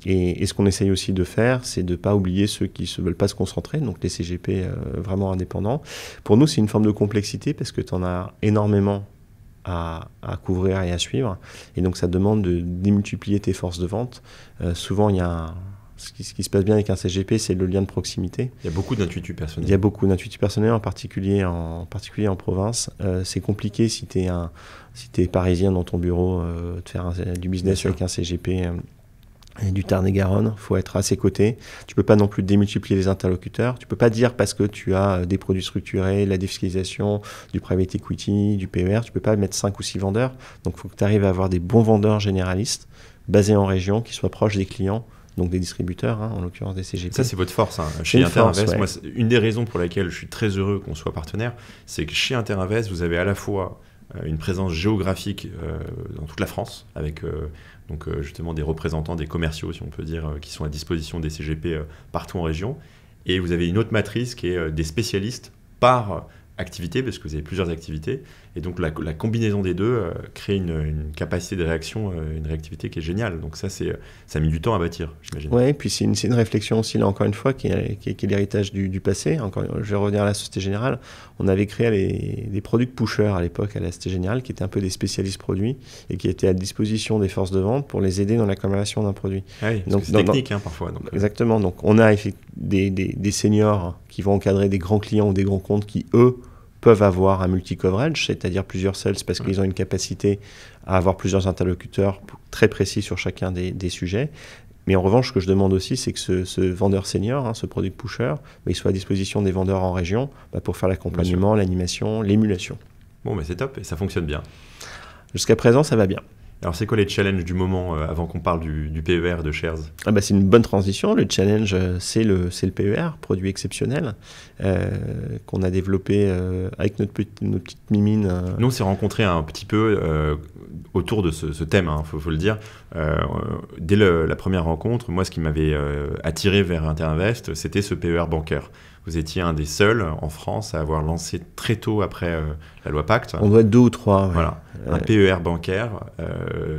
Et ce qu'on essaye aussi de faire, c'est de ne pas oublier ceux qui ne veulent pas se concentrer, donc les CGP vraiment indépendants. Pour nous, c'est une forme de complexité parce que tu en as énormément à couvrir et à suivre. Et donc, ça demande de démultiplier tes forces de vente. Souvent, il y a ce qui se passe bien avec un CGP, c'est le lien de proximité. Il y a beaucoup d'intuitus personnels. Il y a beaucoup d'intuitus personnels, en particulier en province. C'est compliqué si tu es parisien dans ton bureau, de faire du business avec un CGP et du Tarn-et-Garonne. Il faut être à ses côtés. Tu ne peux pas non plus démultiplier les interlocuteurs. Tu ne peux pas dire parce que tu as des produits structurés, la défiscalisation, du private equity, du PER, tu ne peux pas mettre 5 ou 6 vendeurs. Donc il faut que tu arrives à avoir des bons vendeurs généralistes basés en région, qui soient proches des clients, donc des distributeurs, en l'occurrence des CGP. Ça, c'est votre force. Chez Interinvest, moi, une des raisons pour laquelle je suis très heureux qu'on soit partenaire, c'est que chez Interinvest, vous avez à la fois une présence géographique dans toute la France, avec justement des représentants, des commerciaux, si on peut dire, qui sont à disposition des CGP partout en région. Et vous avez une autre matrice qui est des spécialistes par activité, parce que vous avez plusieurs activités. Et donc la combinaison des deux crée une capacité de réaction, une réactivité qui est géniale. Donc ça a mis du temps à bâtir, j'imagine. Oui, et puis c'est une réflexion aussi, là encore une fois, qui est l'héritage du passé. Je vais revenir à la Société Générale. On avait créé des product pushers à l'époque à la Société Générale, qui étaient un peu des spécialistes produits et qui étaient à disposition des forces de vente pour les aider dans la communication d'un produit. Ah oui, donc c'est technique parfois. Donc, exactement. Donc on a des seniors qui vont encadrer des grands clients ou des grands comptes qui, eux, peuvent avoir un multi-coverage, c'est-à-dire plusieurs sales, parce qu'ils ont une capacité à avoir plusieurs interlocuteurs très précis sur chacun des sujets. Mais en revanche, ce que je demande aussi, c'est que ce vendeur senior, ce product pusher, il soit à disposition des vendeurs en région pour faire l'accompagnement, l'animation, l'émulation. Bon, mais c'est top et ça fonctionne bien. Jusqu'à présent, ça va bien. Alors, c'est quoi les challenges du moment avant qu'on parle du PER de Shares ? C'est une bonne transition. Le challenge, c'est le PER, produit exceptionnel, qu'on a développé avec notre petite mimine. Nous, on s'est rencontrés un petit peu autour de ce thème, faut le dire. Dès la première rencontre, moi, ce qui m'avait attiré vers Interinvest, c'était ce PER bancaire. Vous étiez un des seuls en France à avoir lancé très tôt après la loi Pacte. On doit être 2 ou 3. Ouais. Voilà, un PER bancaire.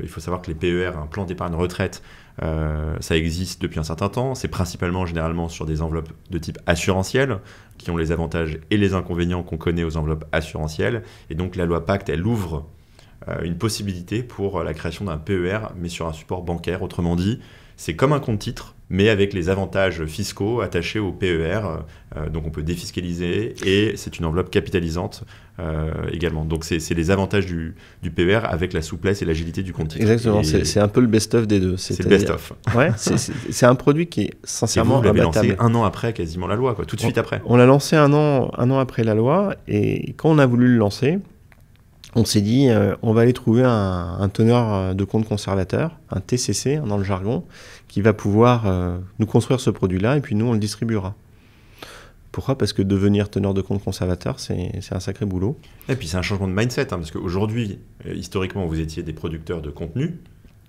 Il faut savoir que les PER, un plan d'épargne retraite, ça existe depuis un certain temps. C'est principalement, généralement, sur des enveloppes de type assurantiel, qui ont les avantages et les inconvénients qu'on connaît aux enveloppes assurantielles. Et donc, la loi Pacte, elle ouvre une possibilité pour la création d'un PER, mais sur un support bancaire. Autrement dit, c'est comme un compte-titre, mais avec les avantages fiscaux attachés au PER. Donc on peut défiscaliser et c'est une enveloppe capitalisante également. Donc c'est les avantages du PER avec la souplesse et l'agilité du compte-titre. Exactement, c'est un peu le best-of des deux. C'est le best-of. Ouais, c'est un produit qui est sincèrement imbattable. Vous l'avez lancé un an après quasiment la loi, tout de suite après. On l'a lancé un an après la loi, et quand on a voulu le lancer, on s'est dit, on va aller trouver un teneur de compte conservateur, un TCC dans le jargon, qui va pouvoir nous construire ce produit-là, et puis nous, on le distribuera. Pourquoi ? Parce que devenir teneur de compte conservateur, c'est un sacré boulot. Et puis c'est un changement de mindset, parce qu'aujourd'hui, historiquement, vous étiez des producteurs de contenu.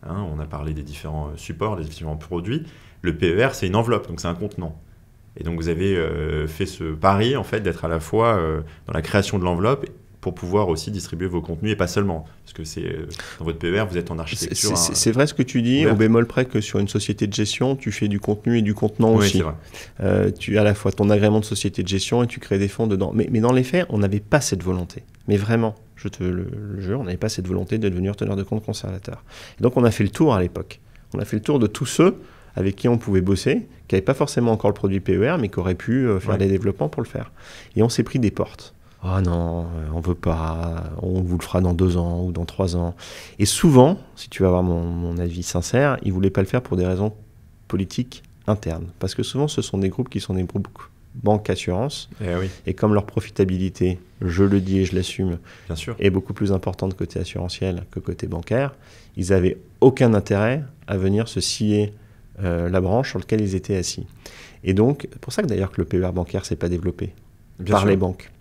On a parlé des différents supports, des différents produits. Le PER, c'est une enveloppe, donc c'est un contenant. Et donc vous avez fait ce pari, en fait, d'être à la fois dans la création de l'enveloppe pour pouvoir aussi distribuer vos contenus, et pas seulement. Parce que dans votre PER, vous êtes en architecture. C'est vrai ce que tu dis, au bémol près que sur une société de gestion, tu fais du contenu et du contenant aussi. C'est vrai. Tu as à la fois ton agrément de société de gestion et tu crées des fonds dedans. Mais dans les faits, on n'avait pas cette volonté. Mais vraiment, je te le jure, on n'avait pas cette volonté de devenir teneur de compte conservateur. Et donc on a fait le tour à l'époque. On a fait le tour de tous ceux avec qui on pouvait bosser, qui n'avaient pas forcément encore le produit PER, mais qui auraient pu faire des développements pour le faire. Et on s'est pris des portes. « Ah non, on veut pas, on vous le fera dans 2 ans ou dans 3 ans. » Et souvent, si tu vas avoir mon avis sincère, ils ne voulaient pas le faire pour des raisons politiques internes. Parce que souvent, ce sont des groupes qui sont des groupes banque-assurance. Et comme leur profitabilité, je le dis et je l'assume, bien sûr, est beaucoup plus importante côté assurantiel que côté bancaire, ils n'avaient aucun intérêt à venir se scier la branche sur laquelle ils étaient assis. Et donc, c'est pour ça que d'ailleurs que le PER bancaire ne s'est pas développé par les banques.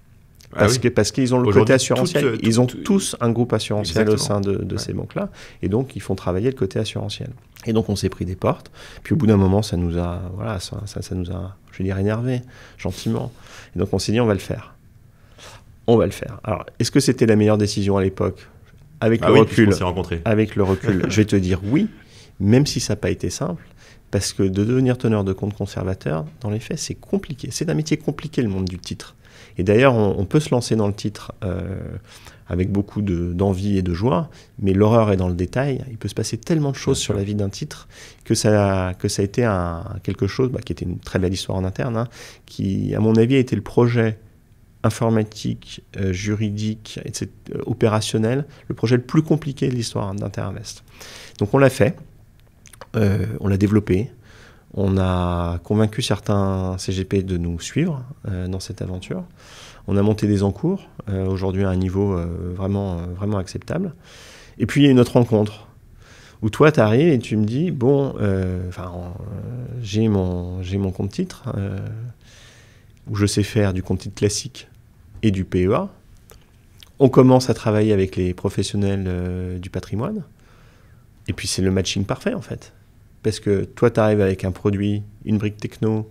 Parce qu'ils ont le côté assurantiel. Ils ont tous un groupe assurantiel au sein de ces banques-là. Et donc, ils font travailler le côté assurantiel. Et donc, on s'est pris des portes. Puis, au bout d'un moment, ça nous a, je veux dire, énervé, gentiment. Et donc, on s'est dit, on va le faire. On va le faire. Alors, est-ce que c'était la meilleure décision à l'époque ? Avec le recul, je vais te dire oui, même si ça n'a pas été simple. Parce que de devenir teneur de compte conservateur, dans les faits, c'est compliqué. C'est un métier compliqué, le monde du titre. Et d'ailleurs, on peut se lancer dans le titre avec beaucoup d'envie et de joie, mais l'horreur est dans le détail. Il peut se passer tellement de choses sur la vie d'un titre que ça a été quelque chose qui était une très belle histoire en interne, qui, à mon avis, a été le projet informatique, juridique, etc., opérationnel, le projet le plus compliqué de l'histoire d'Interinvest. Donc on l'a fait. On l'a développé, on a convaincu certains CGP de nous suivre dans cette aventure. On a monté des encours, aujourd'hui à un niveau vraiment acceptable. Et puis il y a une autre rencontre, où toi tu arrives et tu me dis, j'ai mon compte titre, où je sais faire du compte titre classique et du PEA. On commence à travailler avec les professionnels du patrimoine, et puis c'est le matching parfait en fait. Parce que toi, tu arrives avec un produit, une brique techno,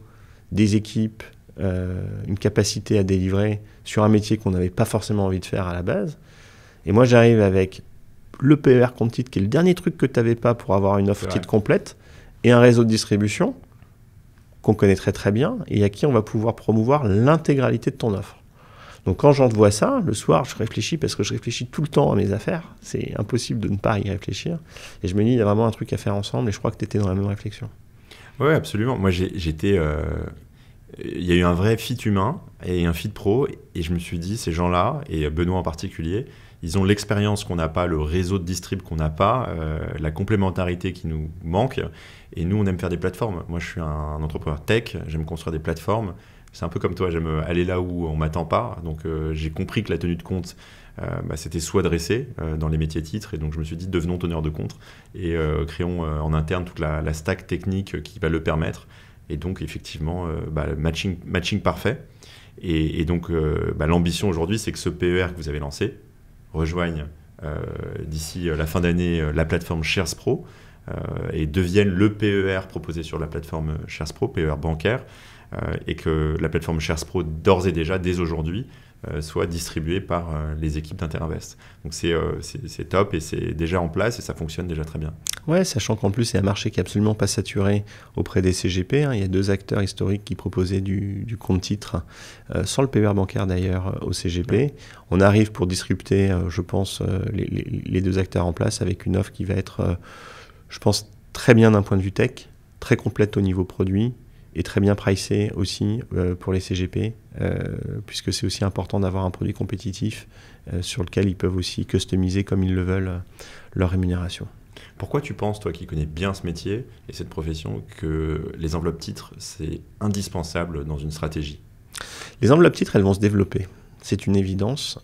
des équipes, une capacité à délivrer sur un métier qu'on n'avait pas forcément envie de faire à la base. Et moi, j'arrive avec le PER compte titre, qui est le dernier truc que tu n'avais pas pour avoir une offre titre complète, et un réseau de distribution qu'on connaît très très bien, et à qui on va pouvoir promouvoir l'intégralité de ton offre. Donc quand j'envoie ça, le soir, je réfléchis parce que je réfléchis tout le temps à mes affaires. C'est impossible de ne pas y réfléchir. Et je me dis, il y a vraiment un truc à faire ensemble et je crois que tu étais dans la même réflexion. Oui, absolument. Moi, j'étais... Il y a eu un vrai fit humain et un fit pro. Et je me suis dit, ces gens-là, et Benoît en particulier, ils ont l'expérience qu'on n'a pas, le réseau de distrib qu'on n'a pas, la complémentarité qui nous manque. Et nous, on aime faire des plateformes. Moi, je suis un entrepreneur tech. J'aime construire des plateformes. C'est un peu comme toi, j'aime aller là où on ne m'attend pas. Donc, j'ai compris que la tenue de compte, c'était soit dressé dans les métiers titres. Et donc, je me suis dit, devenons teneur de compte et créons en interne toute la stack technique qui va le permettre. Et donc, effectivement, matching parfait. Et donc, l'ambition aujourd'hui, c'est que ce PER que vous avez lancé rejoigne d'ici la fin d'année la plateforme Shares Pro et devienne le PER proposé sur la plateforme Shares Pro, PER bancaire. Et que la plateforme Shares Pro, d'ores et déjà, dès aujourd'hui, soit distribuée par les équipes d'Interinvest. Donc c'est top et c'est déjà en place et ça fonctionne déjà très bien. Ouais, sachant qu'en plus, c'est un marché qui n'est absolument pas saturé auprès des CGP. Il y a 2 acteurs historiques qui proposaient du compte titre, sans le PER bancaire d'ailleurs, au CGP. Ouais. On arrive pour disrupter, je pense, les 2 acteurs en place avec une offre qui va être, je pense, très bien d'un point de vue tech, très complète au niveau produit, et très bien pricé aussi pour les CGP, puisque c'est aussi important d'avoir un produit compétitif sur lequel ils peuvent aussi customiser comme ils le veulent leur rémunération. Pourquoi tu penses, toi qui connais bien ce métier et cette profession, que les enveloppes titres, c'est indispensable dans une stratégie ? Les enveloppes titres, elles vont se développer. C'est une évidence.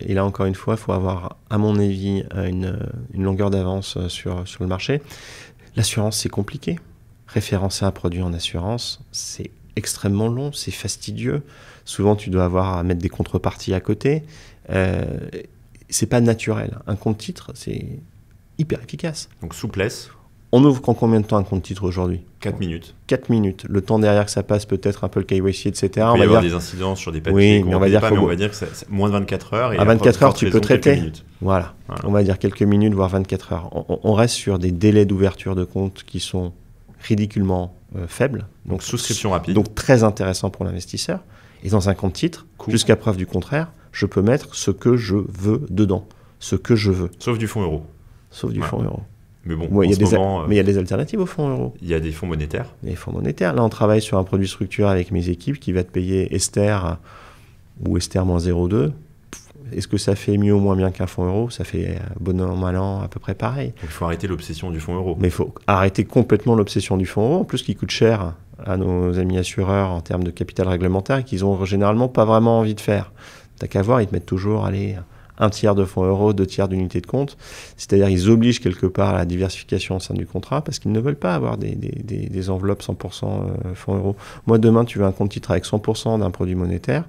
Et là, encore une fois, il faut avoir, à mon avis, une longueur d'avance sur le marché. L'assurance, c'est compliqué. Référencer un produit en assurance, c'est extrêmement long, c'est fastidieux. Souvent, tu dois avoir à mettre des contreparties à côté. C'est pas naturel. Un compte titre, c'est hyper efficace. Donc souplesse. On ouvre en combien de temps un compte titre aujourd'hui ? 4 minutes. 4 minutes. Le temps derrière que ça passe, peut-être un peu le KYC, etc. Il peut y avoir des incidences sur des papiers. Oui, mais on va dire que c'est moins de 24 heures. Et à 24 heures, tu peux traiter. Voilà. On va dire quelques minutes, voire 24 heures. On reste sur des délais d'ouverture de compte qui sont ridiculement faibles. Donc souscription rapide. Donc très intéressant pour l'investisseur. Et dans un compte titre, jusqu'à preuve du contraire, je peux mettre ce que je veux dedans. Ce que je veux. Sauf du fonds euro. Sauf du fonds euro. Mais bon, mais il y a des alternatives aux fonds euros. Il y a des fonds monétaires. Des fonds monétaires. Là, on travaille sur un produit structuré avec mes équipes qui va te payer Esther ou Esther moins 0,2. Est-ce que ça fait mieux ou moins bien qu'un fonds euro ? Ça fait bon an, mal an, à peu près pareil. Donc, il faut arrêter l'obsession du fonds euro. Mais il faut arrêter complètement l'obsession du fonds euro, en plus qui coûte cher à nos amis assureurs en termes de capital réglementaire et qu'ils ont généralement pas vraiment envie de faire. T'as qu'à voir, ils te mettent toujours, un tiers de fonds euros, 2 tiers d'unité de compte. C'est-à-dire ils obligent quelque part à la diversification au sein du contrat parce qu'ils ne veulent pas avoir des enveloppes 100% fonds euros. Moi, demain, tu veux un compte titre avec 100% d'un produit monétaire,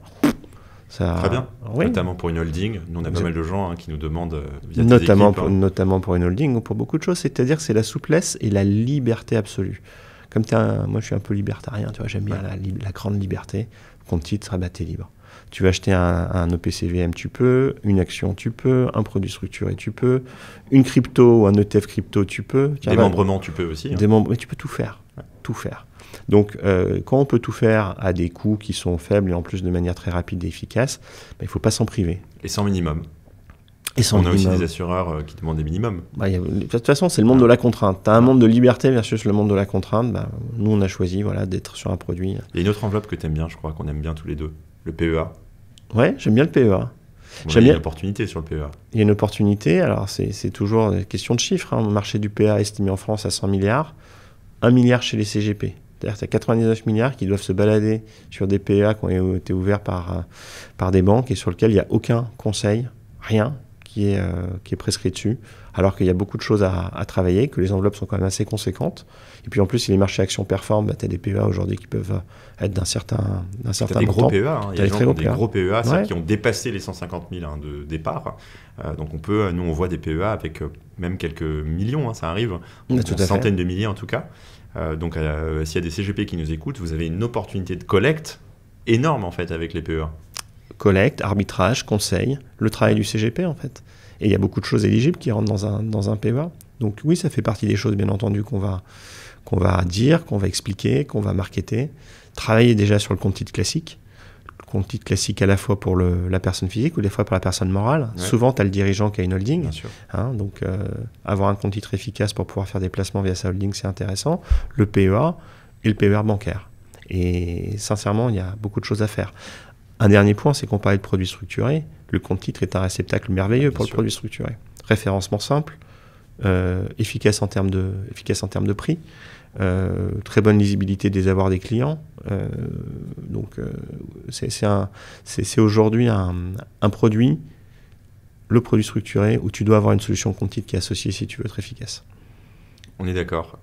Très bien, oui. Notamment pour une holding. Nous, on a pas mal de gens qui nous demandent via notamment, tes équipes, notamment pour une holding ou pour beaucoup de choses. C'est-à-dire que c'est la souplesse et la liberté absolue. Comme moi, je suis un peu libertarien, tu vois, j'aime bien la grande liberté. Compte titre, t'es libre. Tu veux acheter un OPCVM, tu peux. Une action, tu peux. Un produit structuré, tu peux. Une crypto ou un ETF crypto, tu peux. Démembrement, tu peux aussi. Mais tu peux tout faire. Ouais. Tout faire. Donc, quand on peut tout faire à des coûts qui sont faibles et en plus de manière très rapide et efficace, il ne faut pas s'en priver. Et sans minimum. On a aussi des assureurs qui demandent des minimums. De toute façon, c'est le monde de la contrainte. Tu as un monde de liberté versus le monde de la contrainte. Nous, on a choisi d'être sur un produit. Il y a une autre enveloppe que tu aimes bien, je crois, qu'on aime bien tous les deux, le PEA. Ouais, j'aime bien le PEA. Il y a une opportunité sur le PEA. Il y a une opportunité. Alors, c'est toujours une question de chiffres. Le marché du PEA estimé en France à 100 milliards. 1 milliard chez les CGP. C'est-à-dire que tu as 99 milliards qui doivent se balader sur des PEA qui ont été ouverts par des banques et sur lesquels il n'y a aucun conseil, rien qui est prescrit dessus, alors qu'il y a beaucoup de choses à travailler, que les enveloppes sont quand même assez conséquentes. Et puis en plus, si les marchés actions performent, tu as des PEA aujourd'hui qui peuvent être d'un certain montant. Tu as des gros PEA, il y a des gens qui ont des gros PEA, ouais. Qui ont dépassé les 150 000 de départ. Donc nous on voit des PEA avec même quelques millions, ça arrive, une centaine de milliers en tout cas. Donc s'il y a des CGP qui nous écoutent, vous avez une opportunité de collecte énorme en fait avec les PEA. Collecte, arbitrage, conseil, le travail du CGP en fait. Et il y a beaucoup de choses éligibles qui rentrent dans un PEA. Donc oui, ça fait partie des choses bien entendu qu'on va dire, qu'on va expliquer, qu'on va marketer. Travailler déjà sur le compte titre classique. Le compte titre classique à la fois pour la personne physique ou des fois pour la personne morale. Ouais. Souvent, tu as le dirigeant qui a une holding. Bien sûr. Donc avoir un compte titre efficace pour pouvoir faire des placements via sa holding, c'est intéressant. Le PEA et le PER bancaire. Et sincèrement, il y a beaucoup de choses à faire. Un dernier point, c'est qu'on parlait de produits structurés. Le compte titre est un réceptacle merveilleux pour le produit structuré. Référencement simple, efficace en termes de prix, très bonne lisibilité des avoirs des clients. Donc c'est aujourd'hui un produit, le produit structuré, où tu dois avoir une solution compte titre qui est associée si tu veux être efficace. On est d'accord.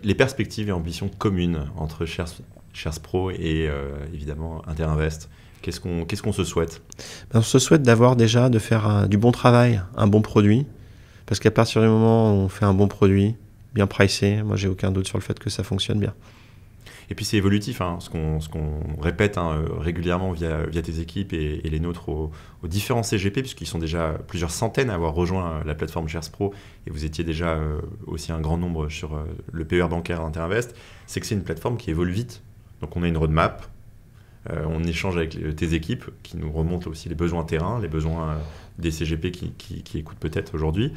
Les perspectives et ambitions communes entre Shares Pro et évidemment Interinvest. Qu'est-ce qu'on se souhaite ? On se souhaite de faire du bon travail, un bon produit. Parce qu'à partir du moment où on fait un bon produit, bien pricé, moi j'ai aucun doute sur le fait que ça fonctionne bien. Et puis c'est évolutif, ce qu'on répète régulièrement via tes équipes et les nôtres aux différents CGP, puisqu'ils sont déjà plusieurs centaines à avoir rejoint la plateforme Shares Pro, et vous étiez déjà aussi un grand nombre sur le PER bancaire Interinvest, c'est que c'est une plateforme qui évolue vite. Donc on a une roadmap, on échange avec tes équipes qui nous remontent aussi les besoins terrain, les besoins des CGP qui écoutent peut-être aujourd'hui.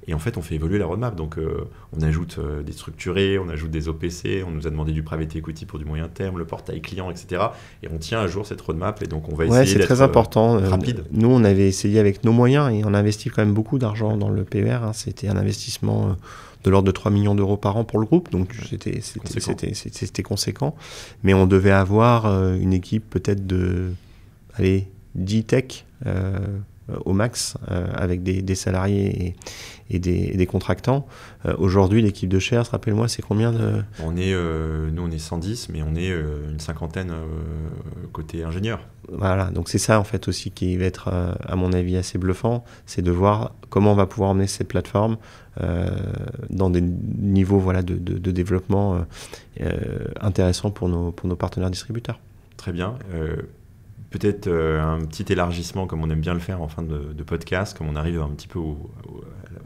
Et en fait, on fait évoluer la roadmap. Donc, on ajoute des structurés, on ajoute des OPC, on nous a demandé du private equity pour du moyen terme, le portail client, etc. Et on tient à jour cette roadmap. Et donc, on va essayer d'être très important. Rapide. Nous, on avait essayé avec nos moyens et on a investi quand même beaucoup d'argent dans le PER. C'était un investissement de l'ordre de 3 millions d'euros par an pour le groupe. Donc, c'était conséquent. Mais on devait avoir une équipe peut-être de 10 tech au max, avec des salariés et des contractants. Aujourd'hui, l'équipe de Shares, rappelle-moi, c'est combien de... Nous, on est 110, mais on est une cinquantaine côté ingénieur. Voilà, donc c'est ça en fait aussi qui va être, à mon avis, assez bluffant, c'est de voir comment on va pouvoir emmener cette plateforme dans des niveaux de développement intéressants pour nos partenaires distributeurs. Très bien. Peut-être un petit élargissement, comme on aime bien le faire en fin de podcast, comme on arrive un petit peu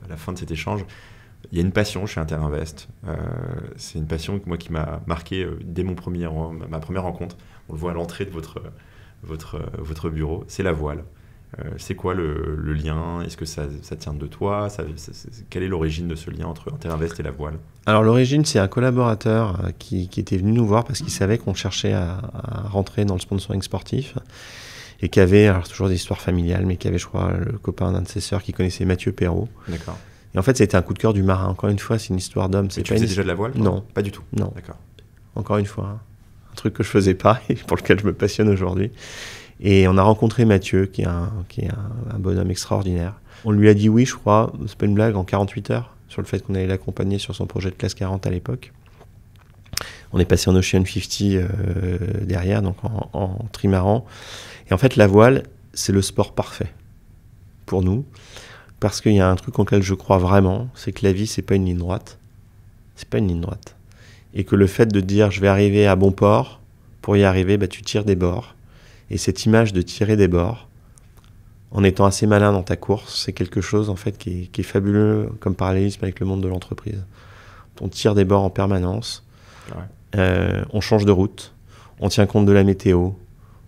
à la fin de cet échange. Il y a une passion chez Interinvest. C'est une passion qui m'a marqué dès ma première rencontre. On le voit à l'entrée de votre bureau. C'est la voile. C'est quoi le lien ? Est-ce que ça tient de toi ? Quelle est l'origine de ce lien entre Interinvest et la voile ? Alors l'origine, c'est un collaborateur qui était venu nous voir parce qu'il savait qu'on cherchait à rentrer dans le sponsoring sportif et qui avait, alors toujours des histoires familiales, mais qui avait, je crois, le copain d'un de ses sœurs qui connaissait Mathieu Perrault. D'accord. Et en fait, c'était un coup de cœur du marin. Encore une fois, c'est une histoire d'homme. Tu faisais déjà de la voile ? Non. Pas du tout ? Non. D'accord. Encore une fois, un truc que je faisais pas et pour lequel je me passionne aujourd'hui. Et on a rencontré Mathieu, qui est un bonhomme extraordinaire. On lui a dit oui, je crois, c'est pas une blague, en 48 heures, sur le fait qu'on allait l'accompagner sur son projet de classe 40 à l'époque. On est passé en Ocean 50 derrière, donc en trimaran. Et en fait, la voile, c'est le sport parfait pour nous, parce qu'il y a un truc auquel je crois vraiment, c'est que la vie, c'est pas une ligne droite. C'est pas une ligne droite. Et que le fait de dire je vais arriver à bon port, pour y arriver, tu tires des bords. Et cette image de tirer des bords, en étant assez malin dans ta course, c'est quelque chose en fait qui est fabuleux comme parallélisme avec le monde de l'entreprise. On tire des bords en permanence, on change de route, on tient compte de la météo,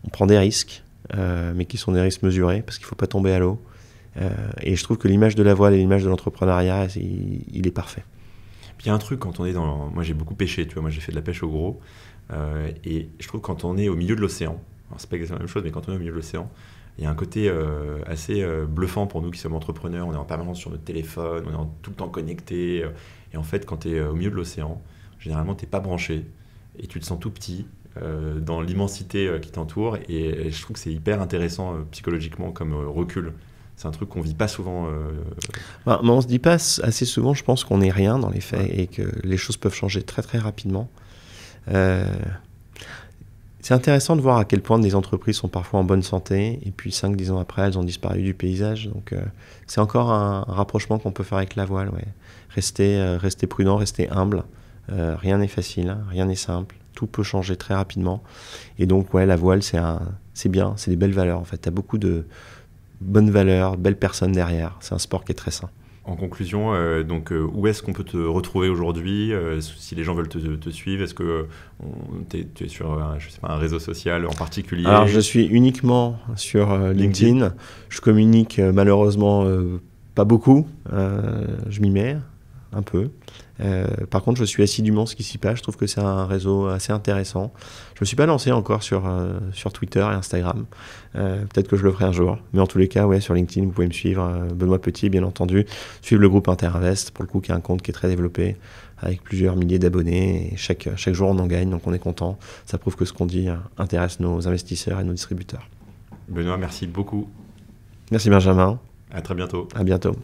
on prend des risques, mais qui sont des risques mesurés parce qu'il ne faut pas tomber à l'eau. Et je trouve que l'image de la voile et l'image de l'entrepreneuriat, il est parfait. Puis il y a un truc quand on est dans... Moi j'ai beaucoup pêché, tu vois, moi j'ai fait de la pêche au gros, et je trouve que quand on est au milieu de l'océan, alors c'est pas exactement la même chose, mais quand on est au milieu de l'océan, il y a un côté assez bluffant pour nous qui sommes entrepreneurs. On est en permanence sur notre téléphone, on est tout le temps connecté. Et en fait, quand tu es au milieu de l'océan, généralement, tu n'es pas branché et tu te sens tout petit dans l'immensité qui t'entoure. Et je trouve que c'est hyper intéressant psychologiquement comme recul. C'est un truc qu'on ne vit pas souvent. Mais on ne se dit pas assez souvent, je pense, qu'on n'est rien dans les faits et que les choses peuvent changer très très rapidement. C'est intéressant de voir à quel point des entreprises sont parfois en bonne santé et puis 5-10 ans après, elles ont disparu du paysage. Donc c'est encore un rapprochement qu'on peut faire avec la voile. Ouais. Rester prudent, rester humble. Rien n'est facile, rien n'est simple. Tout peut changer très rapidement. Et donc la voile, c'est bien, c'est des belles valeurs. En fait, tu as beaucoup de bonnes valeurs, belles personnes derrière. C'est un sport qui est très sain. En conclusion, où est-ce qu'on peut te retrouver aujourd'hui si les gens veulent te suivre? Est-ce que tu es sur un réseau social en particulier? Alors, je suis uniquement sur LinkedIn. Je communique malheureusement pas beaucoup. Je m'y mets un peu. Par contre, je suis assidûment ce qui s'y passe. Je trouve que c'est un réseau assez intéressant. Je ne me suis pas lancé encore sur Twitter et Instagram. Peut-être que je le ferai un jour. Mais en tous les cas, sur LinkedIn, vous pouvez me suivre. Benoît Petit, bien entendu. Suivre le groupe Interinvest, pour le coup, qui est un compte qui est très développé, avec plusieurs milliers d'abonnés. Et chaque jour, on en gagne, donc on est content. Ça prouve que ce qu'on dit intéresse nos investisseurs et nos distributeurs. Benoît, merci beaucoup. Merci Benjamin. À très bientôt. À bientôt.